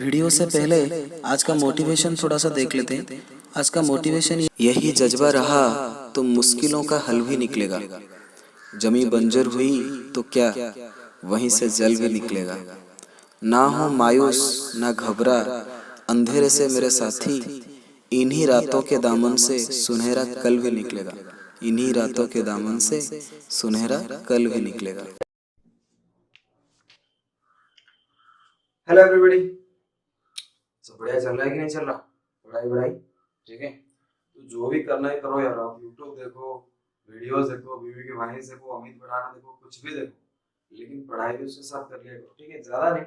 Video से पहले आज का मोटिवेशन थोड़ा सा देख लेते हैं। आज का मोटिवेशन यही जज्बा रहा तो मुश्किलों का हल भी निकलेगा। जमी बंजर हुई तो क्या, वहीं से जल भी निकलेगा। ना हो मायूस ना घबरा, अंधेरे से मेरे साथी, इन्हीं रातों के दामन से सुनहरा कल भी निकलेगा। इन्हीं रातों के दामन से सुनहरा कल भी निकलेगा। हेलो एवरीबॉडी, सब बढ़िया चल रहा है कि नहीं चल रहा? पढ़ाई वढ़ाई ठीक है? तो जो भी करना है करो यार। आप यूट्यूब देखो, वीडियोस देखो, बीवी के वाहिनी देखो, अमित बढ़ाना देखो, कुछ भी देखो, लेकिन पढ़ाई भी उसके साथ कर लिया करो, ठीक है? ज्यादा नहीं।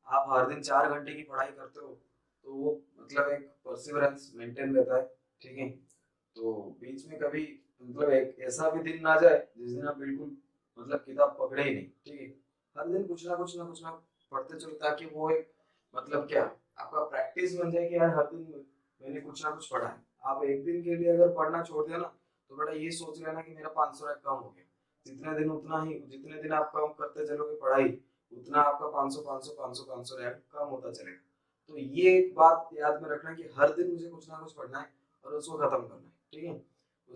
आप हर दिन 4 घंटे की पढ़ाई करते हो तो वो मतलब एक परसिवरेंस मेंटेन रहता है, ठीक है? तो बीच में कभी मतलब एक ऐसा भी दिन ना जाए जिस दिन आप बिल्कुल मतलब किताब पकड़े ही नहीं, ठीक है? हर दिन कुछ ना पढ़ते चलो, ताकि वो एक मतलब क्या आपका प्रैक्टिस बन जाए कि यार हर दिन मैंने कुछ ना कुछ पढ़ा है। आप एक दिन के लिए अगर पढ़ना छोड़ दिया ना तो बड़ा ये सोच लेना कि मेरा 500 रैंक कम हो गया। जितने दिन उतना ही, जितने दिन आप कम करते चलोगे पढ़ाई, उतना आपका 500 रैंक कम होता चलेगा। तो ये एक बात याद में रखना कि हर दिन मुझे कुछ ना कुछ पढ़ना है और उसको खत्म करना है, ठीक है?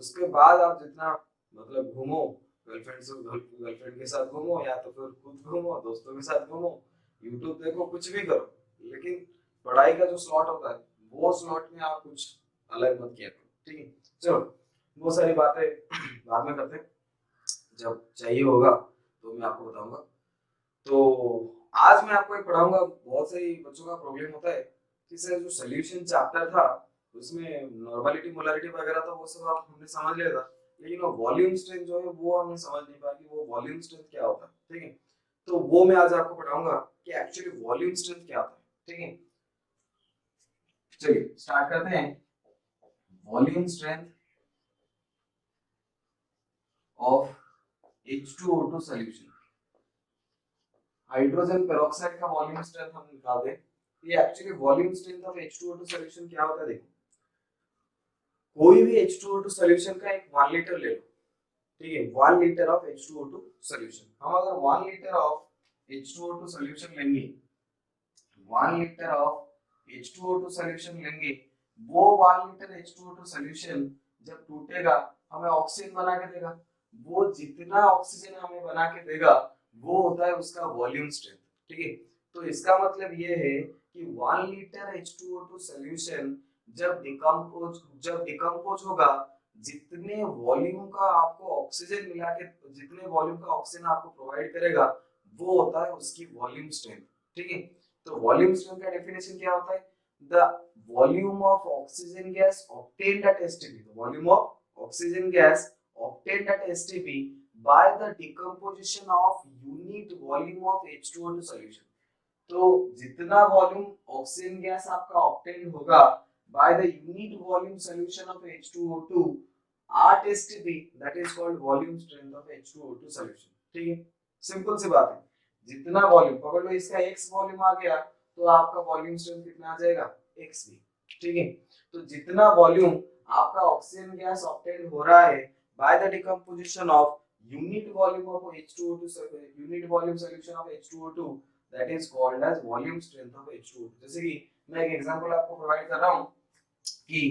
उसके बाद आप जितना मतलब घूमो, गर्लफ्रेंड के साथ घूमो या तो फिर खुद घूमो, दोस्तों के साथ घूमो, यूट्यूब देखो, कुछ भी करो, लेकिन पढ़ाई का जो स्लॉट होता है वो स्लॉट में आप कुछ अलग मत किया करो, ठीक है? चलो, वो सारी बातें बाद में करते हैं, जब चाहिए होगा तो मैं आपको बताऊंगा। तो आज मैं आपको एक पढ़ाऊंगा। बहुत सारी बच्चों का प्रॉब्लम होता है कि सर जो सोल्यूशन चैप्टर था उसमें नॉर्मलिटी मोलारिटी वगैरह था, वो सब आप हमने समझ लिया था, लेकिन वो वॉल्यूम स्ट्रेंथ जो है वो हमने समझ नहीं पाया कि वो वॉल्यूम स्ट्रेंथ क्या होता है, ठीक है? तो वो मैं आज आपको पढ़ाऊंगा कि एक्चुअली वॉल्यूम स्ट्रेंथ क्या होता है, ठीक है? चलिए स्टार्ट करते हैं। Volume strength of H2O2 solution. Hydrogen peroxide का वॉल्यूम स्ट्रेंथ हम निकाल दें। ये actually volume strength of H2O2 solution क्या होता है? देखो, कोई भी H2O2 सॉल्यूशन का एक 1 लीटर ले लो, ठीक है? 1 लीटर ऑफ H2O2 सॉल्यूशन, हम अगर 1 लीटर ऑफ H2O2 सॉल्यूशन लेंगे, 1 लीटर ऑफ H2O2 सॉल्यूशन लेंगे, वो 1 लीटर H2O2 सॉल्यूशन जब टूटेगा हमें ऑक्सीजन बना के देगा। वो जितना ऑक्सीजन हमें बना के देगा वो होता है उसका वॉल्यूम स्ट्रेंथ, ठीक है? तो इसका मतलब ये है कि 1 लीटर H2O2 सॉल्यूशन जब डिकम्पोज होगा, जितने वॉल्यूम का आपको ऑक्सीजन मिला के, जितने वॉल्यूम का ऑक्सीजन आपको प्रोवाइड करेगा वो होता है उसकी वॉल्यूम स्ट्रेंथ, ठीक है? तो वॉल्यूम स्ट्रेंथ का डेफिनेशन क्या होता है? The volume of oxygen gas obtained at STP, the volume of oxygen gas obtained at STP by the decomposition of unit volume of H2O2 solution। तो जितना वॉल्यूम ऑक्सीजन गैस आपका obtain होगा by the unit volume solution of H2O2 at STP, that is called volume strength of H2O2 solution, ठीक है? Simple सी बात है। जितना volume पकड़ लो, इसका x वॉल्यूम आ गया तो आपका वॉल्यूम स्ट्रेंथ कितना आ जाएगा? x भी, ठीक है? तो जितना वॉल्यूम आपका ऑक्सीजन गैस ऑब्टेन हो रहा है by the decomposition of unit volume of H2O2, unit volume solution of H2O2, that is called as volume strength of H2O2। जैसे कि मैं एक एग्जांपल आपको प्रोवाइड कर रहा हूं कि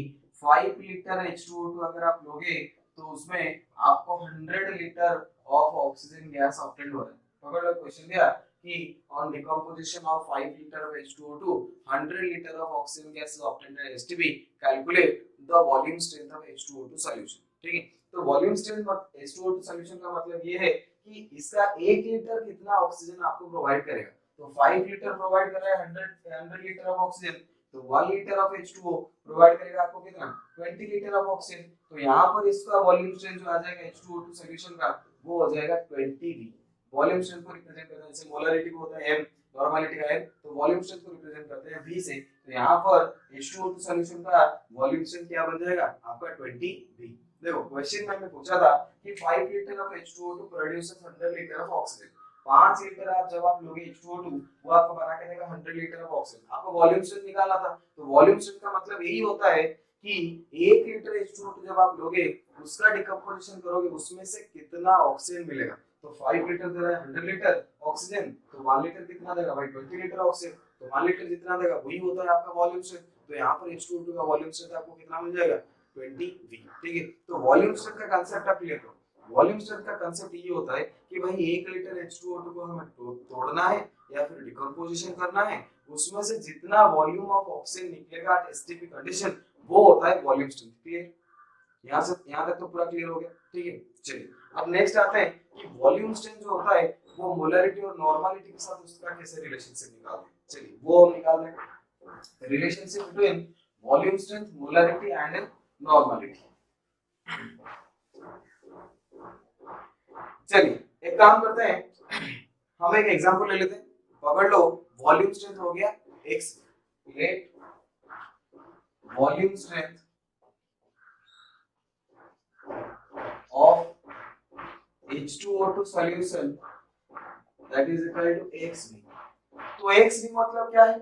5 लीटर H2O2 अगर आप लोगे तो उसमें आपको 100 litre of oxygen gas obtain हो रहा है। पकड़ लो, क्वेश्चन दिया कि on decomposition of 5 litre of H2O2 100 litre of oxygen gas is obtained at STP, calculate the volume strength of H2O2 solution, ठीक है? तो वॉल्यूम स्ट्रेंथ H2O2 सॉल्यूशन का मतलब ये है कि इसका 1 लीटर कितना ऑक्सीजन आपको प्रोवाइड करेगा। तो 5 लीटर प्रोवाइड कर रहा है 100 लीटर ऑफ ऑक्सीजन, तो 1 लीटर ऑफ H2O प्रोवाइड करेगा आपको कितना? 20 लीटर ऑफ ऑक्सीजन। तो यहाँ पर इसका वॉल्यूम स्ट्रेंथ जो आ जाएगा H2O2 सॉल्यूशन का, वो हो जाएगा 20V। वॉल्यूम स्ट्रेंथ को रिप्रेजेंट करते हैं, जैसे मोलरिटी को होता है M, नॉर्मलिटी का M, तो वॉल्यूम स्ट्रेंथ को रिप्रेजेंट करते हैं V से। तो यहाँ पर H2O2 सॉल्यूशन का वॉल्यूम स्ट्रेंथ क्या बन जाएगा आपका? 20V। देखो, क्वेश्चन में पूछा था कि 5 litre of H2O2 produces 100 litre of oxygen. 5 litre आप जब आप लोगे H2O2, वो आपको बना के देगा 100 लीटर ऑफ ऑक्सीजन। आपको वॉल्यूम स्ट्रेंथ निकालना था, तो वॉल्यूम स्ट्रेंथ का मतलब यही होता है कि 1 लीटर H2O2 जब आप लोगे, उसका डिकम्पोजिशन करोगे, उसमें से कितना ऑक्सीजन मिलेगा। तो 5 लीटर दे रहा है 100 लीटर ऑक्सीजन, तो 1 लीटर कितना देगा भाई? 20 लीटर ऑक्सीजन। तो 1 लीटर जितना देगा वही होता है आपका वॉल्यूम स्ट्रेंथ। तो यहाँ पर H2O2 का वॉल्यूम स्ट्रेंथ आपको कितना मिल जाएगा 20V। ठीक है, तो वॉल्यूम स्ट्रेंथ का कांसेप्ट आप क्लियर करो। वॉल्यूम स्ट्रेंथ का कांसेप्ट ये होता है कि भाई 1 लीटर H2O2 को हमें तोड़ना है या फिर डिकम्पोजिशन करना है, उसमें से जितना वॉल्यूम ऑफ ऑक्सीजन निकलेगा एट एसटीपी कंडीशन वो होता है वॉल्यूम स्ट्रेंथ। क्लियर, यहाँ तक तो पूरा क्लियर हो गया। ठीक है, चलिए अब नेक्स्ट आते हैं कि वॉल्यूम स्ट्रेंथ जो होता है वो मोलरिटी और नॉर्मलिटी के साथ उसका कैसे रिलेशनशिप निकालते हैं। चलिए वो हम निकालते हैं, relationship between volume strength, molarity and normality. चलिए एक काम करते हैं, हम एक एग्जांपल ले लेते हैं। पकड़ लो, वॉल्यूम स्ट्रेंथ हो गया x, let volume strength of H2O2 solution that is equal to XV। तो XV मतलब क्या है?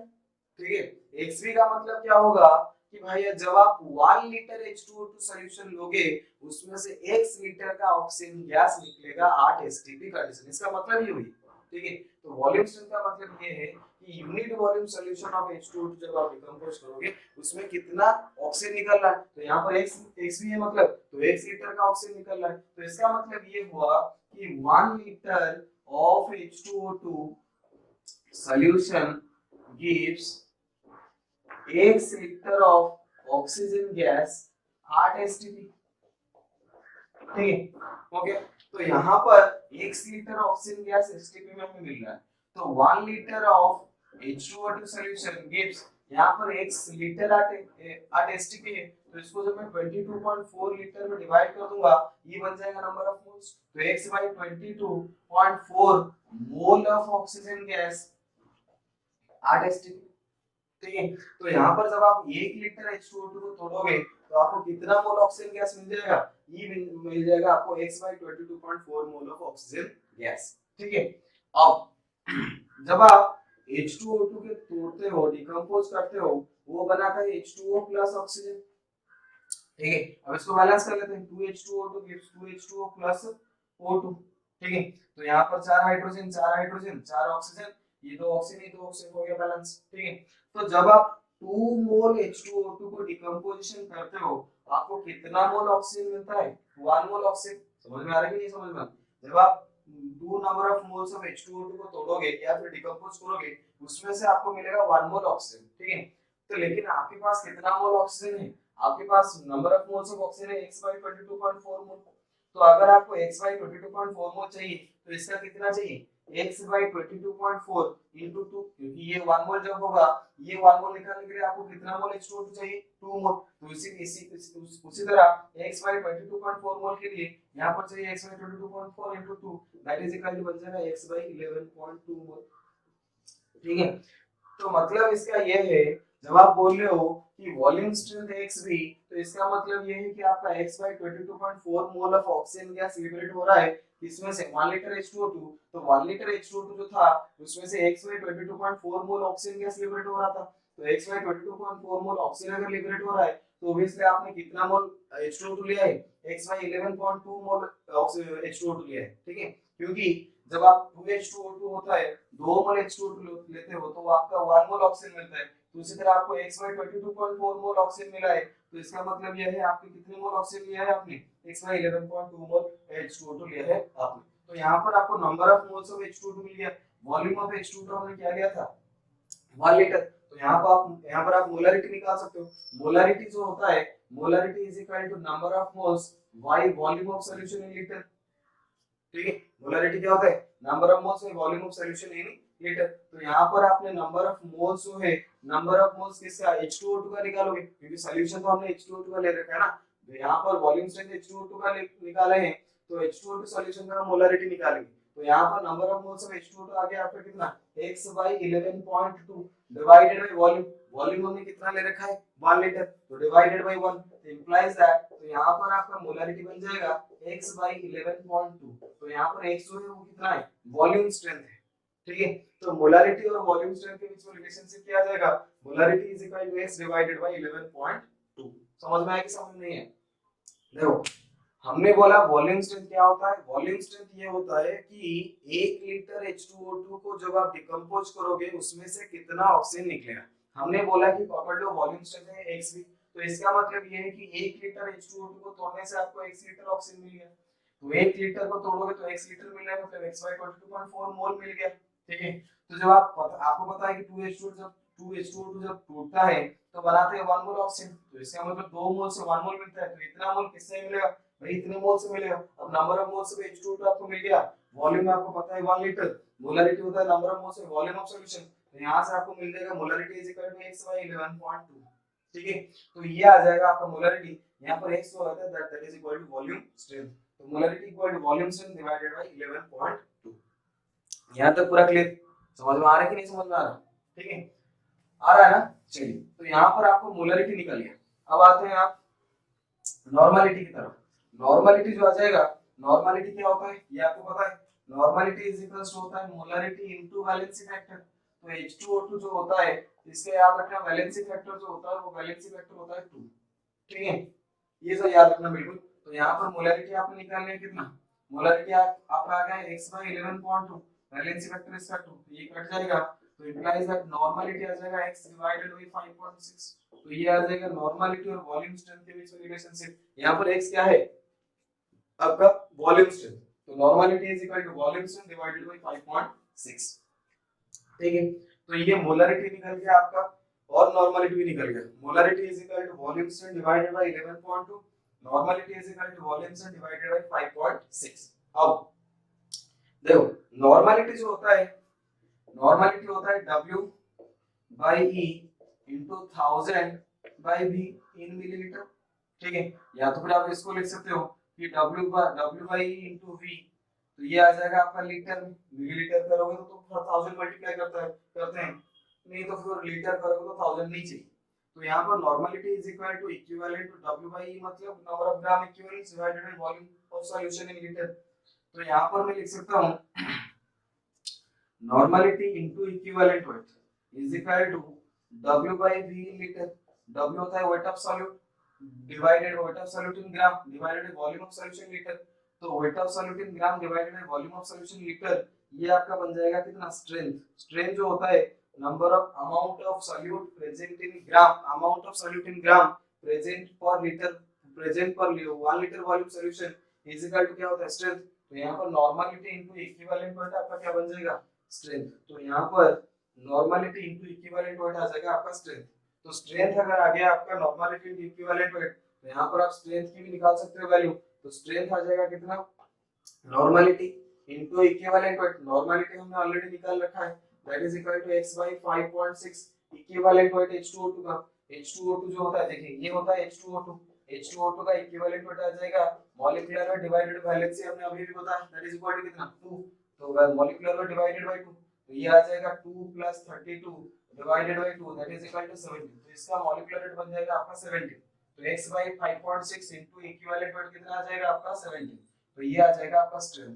ठीक है, XV का मतलब क्या होगा कि भाई जब आप 1 लीटर H2O2 सॉल्यूशन लोगे उसमें से x लीटर का ऑक्सीजन गैस निकलेगा 8 एसटीपी कंडीशन। इसका मतलब ये हुई। ठीक है, तो वॉल्यूम स्ट्रेंथ का मतलब ये है कि unit volume solution of H2O2 जब आप डिकम्पोज करोगे उसमें कितना ऑक्सीजन निकल रहा है। तो यहाँ पर x भी है, मतलब तो x लीटर का ऑक्सीजन निकल रहा है। तो इसका मतलब ये हुआ कि 1 litre of H2O2 solution gives 1 liter of oxygen gas 8 STP. ठीक है, ओके, तो यहाँ पर 1 लीटर ऑक्सीजन गैस एसटीपी में हमें मिल रहा है। तो 1 litre of H2O2 solution gives, यहाँ पर 1 लीटर 8 एसटीपी है, तो इसको जब मैं 22.4 लीटर में डिवाइड कर दूंगा ये बन जाएगा नंबर ऑफ मोल्स। तो x by 22.4 mole of oxygen gas 8 STP. ठीक है, तो यहाँ पर जब आप 1 लीटर H2O2 को तोड़ोगे तो आपको कितना मोल ऑक्सीजन गैस मिल जाएगा? ये मिल जाएगा आपको x by 22.4 mole of oxygen gas. ठीक है, अब जब आप H2O2 के तोड़ते हो, डिकम्पोज करते हो, वो बनाता है H2O प्लस ऑक्सीजन। ठीक है, अब इसको बैलेंस कर लेते हैं। 2H2O2 gives 2H2O plus O2। ठीक है, तो यहाँ पर 4 हाइड्रोजन 4 ऑक्सीजन, ये 2 ऑक्सीजन, ये 2 ऑक्सीजन हो गया बैलेंस। ठीक है, तो जब आप 2 मोल H2O2 को डिकम्पोजिशन करते हो आपको कितना मोल ऑक्सीजन मिलता है? 1 मोल ऑक्सीजन। समझ में आ रहा है कि नहीं समझ में? जब आप 2 number of moles of H2O2 को तोड़ोगे या फिर डिकम्पोज करोगे उसमें से आपको मिलेगा 1 मोल ऑक्सीजन। ठीक है, तो लेकिन आपके पास कितना मोल ऑक्सीजन है? आपके पास number of moles of oxygen है x by 22.4 मोल। तो अगर आपको x by 22.4 मोल चाहिए तो इसका कितना चाहिए? x by 22.4 into 2, क्योंकि ये 1 मोल जब होगा ये 1 मोल निकालने के लिए आपको कितना मोल H2O2 चाहिए? 2 मोल। तो उसी तरह x by 22.4 मोल के लिए यहाँ पर चाहिए x by 22.4 into 2 that is equal to बन जाएगा x by 11.2 मोल। ठीक है, तो मतलब इसका ये है, जब आप बोल रहे हो कि वॉल्यूम स्ट्रेंथ XV तो इसका मतलब ये है कि आपका x by 22.4 mole of oxygen gas liberate हो रहा है, इसमें से 1 लीटर H2O2, तो 1 लीटर H2O2 जो था उसमें से x by 22.4 mole oxygen gas liberate हो रहा था। तो x by 22.4 मोल ऑक्सीजन अगर लिबरेट हो रहा है तो ऑब्वियसली आपने कितना मोल H2O2 लिया है? x by 11.2 मोल H2O2 लिया है। ठीक है, क्योंकि जब आप 2H2O2 होता है 2 मोल H2O2 लेते हो तो आपका 1 मोल ऑक्सीजन मिलता है। तो इसी तरह आपको x by 22.4 मोल ऑक्सीजन मिला है, तो इसका मतलब यह है आपके कितने मोल ऑक्सीजन लिया है आपने? x by 11.2 मोल H2O2 लिया है आपने। तो यहाँ पर आपको number of moles of H2O2 मिल गया। वॉल्यूम ऑफ H2O2 हमने क्या लिया था? 1 लीटर। तो यहाँ पर आप मोलरिटी निकाल सकते हो। मोलरिटी जो होता है, molarity is equal to number of moles by volume of solution in litre. ठीक है, मोलरिटी क्या होता है? Number of moles by volume of solution in litre. तो यहाँ पर आपने नंबर ऑफ मोल्स जो है, नंबर ऑफ मोल्स किसका? H2O2 का निकालोगे, क्योंकि सॉल्यूशन तो हमने H2O2 का ले रखा है ना। तो यहाँ पर वॉल्यूम स्ट्रेंथ H2O2 का निकाले हैं, तो H2O2 सॉल्यूशन का मोलरिटी निकालेंगे। तो यहाँ पर number of moles of H2O2 आ गया आपका कितना? x by 11.2 divided by volume. Volume हमने कितना ले रखा है? 1 लीटर, तो डिवाइडेड बाय 1 इंप्लाइज दैट, तो यहाँ पर आपका मोलरिटी बन जाएगा x by 11.2। तो यहाँ पर x जो है वो कितना है? वॉल्यूम स्ट्रेंथ है। ठीक है, तो मोलरिटी और वॉल्यूम स्ट्रेंथ के बीच में रिलेशनशिप क्या आ जाएगा? Molarity is equal to x divided by 11.2। समझ में आया कि समझ नहीं है? देखो हमने बोला वॉल्यूम स्ट्रेंथ क्या होता है, वॉल्यूम स्ट्रेंथ ये होता है कि 1 लीटर H2O2 को जब आप डिकम्पोज करोगे उसमें से कितना ऑक्सीजन निकलेगा। हमने बोला कि पकड़ लो वॉल्यूम स्ट्रेंथ है xv, तो इसका मतलब ये है कि 1 लीटर H2O2 को तोड़ने से आपको x लीटर ऑक्सीजन मिल गया। तो 1 लीटर को तोड़ोगे तो x लीटर मिल रहा है, मतलब x by 22.4 मोल मिल गया। ठीक है, तो जब आपको पता है कि 2H2O2 जब टूटता है तो बनाते हैं 1 मोल ऑक्सीजन, तो इसका मतलब 2 मोल से 1 मोल मिलता है, तो इतना मोल किससे मिलेगा भाई, इतने मोल से मिलेगा। अब number of moles of H2O2 आपको मिल गया, वॉल्यूम आपको पता है 1 लीटर, मोलरिटी होता है number of moles volume of solution, तो यहां से आपको मिल जाएगा molarity is equal to x by 11.2। ठीक है, तो ये आ जाएगा आपका मोलरिटी, यहां पर x जो होता है that is equal to volume strength, तो molarity equal to volume strength divided by 11.2। यहां तक पूरा क्लियर, समझ में आ रहा है कि नहीं समझ में आ रहा? ठीक है, आ रहा है ना? चलिए, तो यहां पर आपको मोलरिटी निकल गया। अब आते हैं आप नॉर्मलिटी की तरफ। नॉर्मलिटी जो आ जाएगा, नॉर्मलिटी क्या होता है ये आपको पता है, नॉर्मलिटी इज इक्वल्स टू होता है मोलरिटी इनटू वैलेंसी फैक्टर। तो H2O2 जो होता है इसका याद रखना, वैलेंसी फैक्टर जो होता है वो वैलेंसी फैक्टर होता है 2। ठीक है, ये सब याद रखना बिल्कुल। तो यहाँ पर मोलरिटी आपने निकालना है कितना, मोलरिटी आपका आ गया x by 11.2, वैलेंसी फैक्टर इसका 2, ये कट जाएगा तो इंप्लाइज दैट नॉर्मलिटी आ जाएगा x डिवाइडेड बाय 5.6। तो ये आ जाएगा नॉर्मलिटी और वॉल्यूम स्ट्रेंथ के बीच में रिलेशनशिप। यहाँ पर x क्या है आपका, वॉल्यूम स्ट्रेंथ, तो normality is equal to volume strength divided by 5.6। ठीक है, तो ये मोलरिटी निकल गया आपका और नॉर्मलिटी भी निकल गया। Molarity is equal to volume strength divided by 11.2, normality is equal to volume strength divided by 5.6। अब देखो नॉर्मलिटी जो होता है, नॉर्मलिटी होता है W by E into 1000 by V in millilitre. ठीक है, या तो फिर आप इसको लिख सकते हो कि W by E into V, तो ये आ जाएगा आपका लीटर में, मिलीलीटर करोगे तो 1000 मल्टीप्लाई करते हैं, नहीं तो फिर लीटर करोगे तो 1000 नहीं चाहिए। तो यहाँ पर normality is equal to equivalent to W by E, मतलब number of gram equivalents divided by volume of solution in litre. तो यहाँ पर मैं लिख सकता हूँ normality into equivalent weight is equal to W by V in litre. W होता है weight of solute divided weight of solute in gram divided by volume of solution litre. तो weight of solute in gram divided by volume of solution litre, ये आपका बन जाएगा कितना, strength. Strength जो होता है number of amount of solute present in gram, amount of solute in gram present per litre, present per 1 litre volume solution is equal to क्या होता है, स्ट्रेंथ। तो यहाँ पर नॉर्मलिटी इनटू इक्विवेलेंट वेट आपका क्या बन जाएगा, स्ट्रेंथ। तो यहाँ पर नॉर्मलिटी इनटू इक्विवेलेंट वेट आ जाएगा आपका स्ट्रेंथ। तो स्ट्रेंथ अगर आ गया आपका नॉर्मलिटी इनटू इक्विवेलेंट वेट, तो यहाँ पर आप स्ट्रेंथ की भी निकाल सकते हो वैल्यू। तो स्ट्रेंथ आ जाएगा कितना, normality into equivalent weight, normality हमने ऑलरेडी निकाल रखा है that is equal to x by 5.6, equivalent weight H2O2 का, H2O2 जो होता है देखिए ये होता है H2O2, H2O2 का इक्विवेलेंट वेट आ जाएगा molecular weight divided by valency, हमने अभी भी बताया दैट इज इक्वल टू कितना 2, तो मॉलिक्यूलर वेट डिवाइडेड बाय 2, तो ये आ जाएगा 2 + 32 divided by 2 that is equal to 70। तो इसका मॉलिक्यूलर वेट बन जाएगा आपका 70। तो x by 5.6 into equivalent wait कितना आ जाएगा आपका 70, तो ये आ जाएगा आपका स्ट्रेंथ।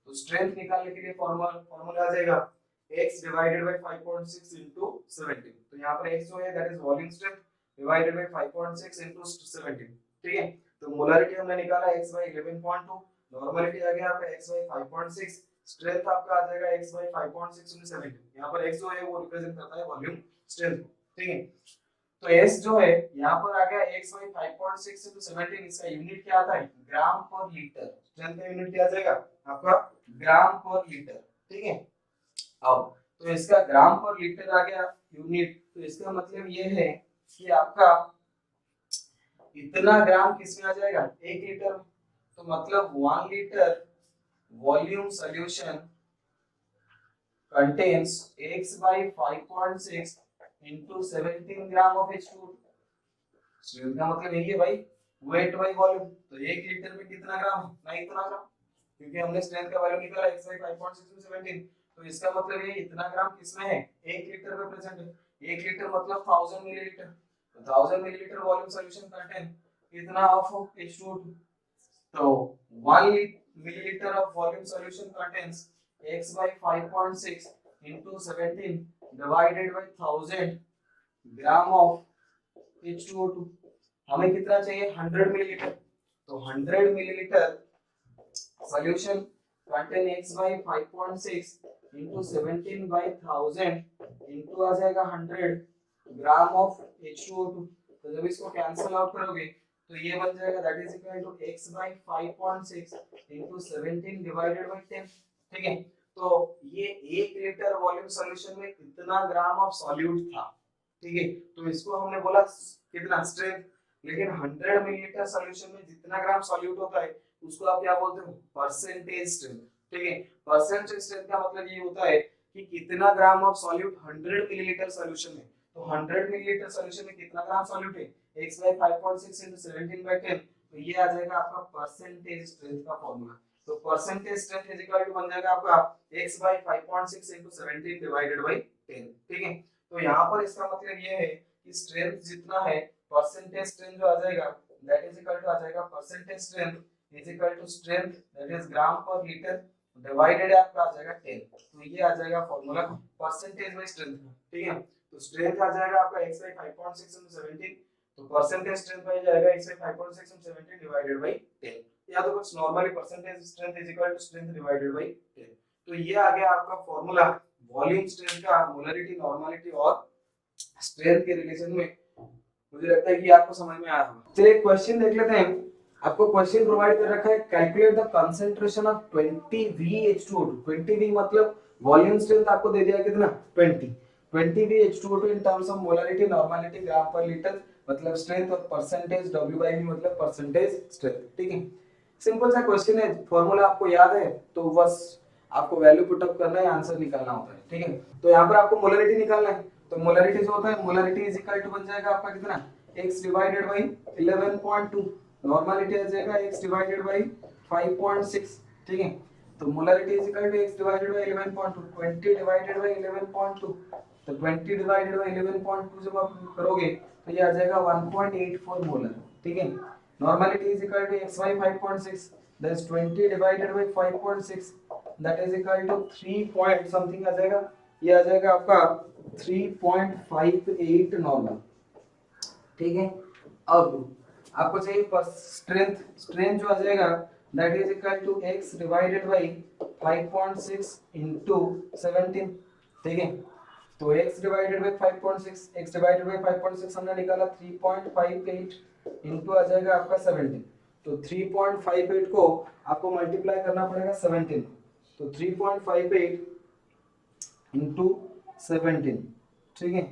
तो स्ट्रेंथ निकालने के लिए फार्मूला आ जाएगा x डिवाइडेड बाय 5.6 इनटू 70। तो यहां पर x जो है that is volume strength divided by 5.6 into 70। ठीक है, तो मोलरिटी हमने निकाला x by 11.2, नॉर्मलिटी आ गया आपका x by 5.6, स्ट्रेंथ आपका आ जाएगा x by 5.6 इनटू 70। यहां पर x जो है वो रिप्रेजेंट करता है वॉल्यूम स्ट्रेंथ। ठीक है, तो S जो है यहाँ पर आ गया x by 5.6 into 17, इसका यूनिट क्या आता है, ग्राम पर लीटर। स्ट्रेंथ का यूनिट क्या आ जाएगा आपका, ग्राम पर लीटर। ठीक है, अब तो इसका ग्राम पर लीटर आ गया यूनिट, तो इसका मतलब ये है कि आपका इतना ग्राम किसमें आ जाएगा, 1 लीटर में। तो मतलब 1 litre volume solution contains x by 5.6 into 17 gram of H2O। Strength का मतलब यही है भाई, वेट बाय वॉल्यूम। तो 1 लीटर में कितना ग्राम है, ना इतना ग्राम, क्योंकि हमने स्ट्रेंथ का वैल्यू निकाला x by 5.6 into 17। तो इसका मतलब ये इतना ग्राम किसमें है, 1 लीटर में प्रेजेंट है। 1 लीटर मतलब 1000 मिलीलीटर, तो 1000 मिलीलीटर वॉल्यूम सॉल्यूशन कंटेन कितना ऑफ H2O2। तो 1 milliliter of volume solution contains x by 5.6 into 17 divided by 1000 gram of H2O2। हमें कितना चाहिए, 100 मिलीलीटर। तो 100 millilitre solution contain x by 5.6 into 17 by 1000 into आ जाएगा 100 ग्राम ऑफ H2O2। तो जब इसको कैंसिल आउट करोगे तो ये बन जाएगा that is equal to x by 5.6 into 17 divided by 10। ठीक है, तो ये 1 लीटर वॉल्यूम सॉल्यूशन में कितना ग्राम ऑफ सॉल्यूट था। ठीक है, तो इसको हमने बोला कितना स्ट्रेंथ, लेकिन 100 मिलीलीटर सॉल्यूशन में जितना ग्राम सॉल्यूट होता है उसको आप क्या बोलते हो, परसेंटेज स्ट्रेंथ। ठीक है, परसेंटेज स्ट्रेंथ का मतलब ये होता है कि कितना gram of solute 100 millilitre solution में, तो 100 मिलीलीटर सॉल्यूशन में कितना ग्राम सॉल्यूट है, x by 5.6 into 17 by 10, तो ये आ जाएगा आपका परसेंटेज स्ट्रेंथ का फार्मूला। तो percentage strength is equal to बन जाएगा आपका x by 5.6 into 17 divided by 10। ठीक है, तो यहाँ पर इसका मतलब ये है कि स्ट्रेंथ जितना है, परसेंटेज स्ट्रेंथ जो आ जाएगा दैट इज इक्वल टू आ जाएगा percentage strength is equal to strength that is gram per litre divided आपका आ जाएगा 10। तो ये आ जाएगा फार्मूला परसेंटेज बाय स्ट्रेंथ। ठीक है, तो स्ट्रेंथ आ जाएगा आपका x by 5.6 into 17, तो परसेंटेज स्ट्रेंथ आ जाएगा x by 5.6 into 17 divided by 10, या तो कुछ normally percentage strength is equal to strength divided by 10। तो ये आ गया आपका फार्मूला वॉल्यूम स्ट्रेंथ का, मोलरिटी, नॉर्मलिटी और स्ट्रेंथ के रिलेशन में। मुझे लगता है कि आपको समझ में आया होगा। चलिए क्वेश्चन देख लेते हैं। आपको क्वेश्चन प्रोवाइड कर रखा है, calculate the concentration of 20 VH2O2। 20 V मतलब वॉल्यूम स्ट्रेंथ आपको दे दिया कितना 20 VH2O2 in terms of molarity, normality, gram per litre मतलब स्ट्रेंथ, और परसेंटेज W/V मतलब परसेंटेज स्ट्रेंथ। ठीक है, सिंपल सा क्वेश्चन है, फार्मूला आपको याद है तो बस आपको वैल्यू पुट अप करना है, आंसर निकालना होता है। ठीक है, तो यहाँ पर आपको मोलरिटी निकालना है, तो मोलरिटी जो होता है मोलरिटी इज इक्वल टू बन जाएगा आपका कितना x डिवाइडेड बाय 11.2, नॉर्मलिटी आ जाएगा x डिवाइडेड बाय 5.6। ठीक है, तो molarity is equal to x divided by 11.2, 20 divided by 11.2, तो 20 डिवाइडेड बाय 11.2 जब आप करोगे तो ये आ जाएगा 1.84 मोलर। ठीक है, normality is equal to x by 5.6 that is 20 divided by 5.6 that is equal to 3 point something आ जाएगा, ये आ जाएगा आपका 3.58 नॉर्मल। ठीक है, अब आपको चाहिए स्ट्रेंथ, स्ट्रेंथ जो आ जाएगा that is equal to x divided by 5.6 into 17। ठीक है, तो x divided by 5.6, x divided by 5.6 हमने निकाला 3.58 into आ जाएगा आपका 17, तो 3.58 को आपको मल्टीप्लाई करना पड़ेगा 17, तो 3.58 into 17। ठीक है,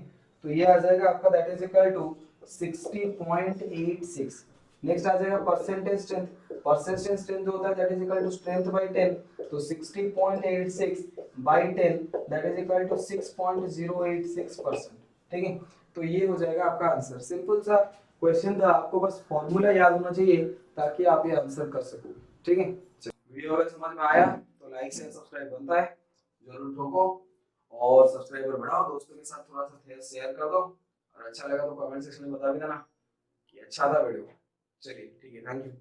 तो ये आ जाएगा आपका that is equal to 60.86। Next आ जाएगा परसेंटेज स्ट्रेंथ, परसेंटेज स्ट्रेंथ जो होता है that is equal to strength by 10, तो 60.86 by 10 that is equal to 6.086%। ठीक है, तो ये हो जाएगा आपका आंसर। सिंपल सा क्वेश्चन था, आपको बस फॉर्मूला याद होना चाहिए ताकि आप ये आंसर कर सको। ठीक है, वीडियो अगर समझ में आया तो लाइक शेयर सब्सक्राइब बनता है, जरूर ठोको, और सब्सक्राइबर बढ़ाओ, दोस्तों के साथ थोड़ा सा शेयर कर दो, और अच्छा लगा तो कमेंट सेक्शन में बता भी देना कि अच्छा था वीडियो। चलिए ठीक है, थैंक यू।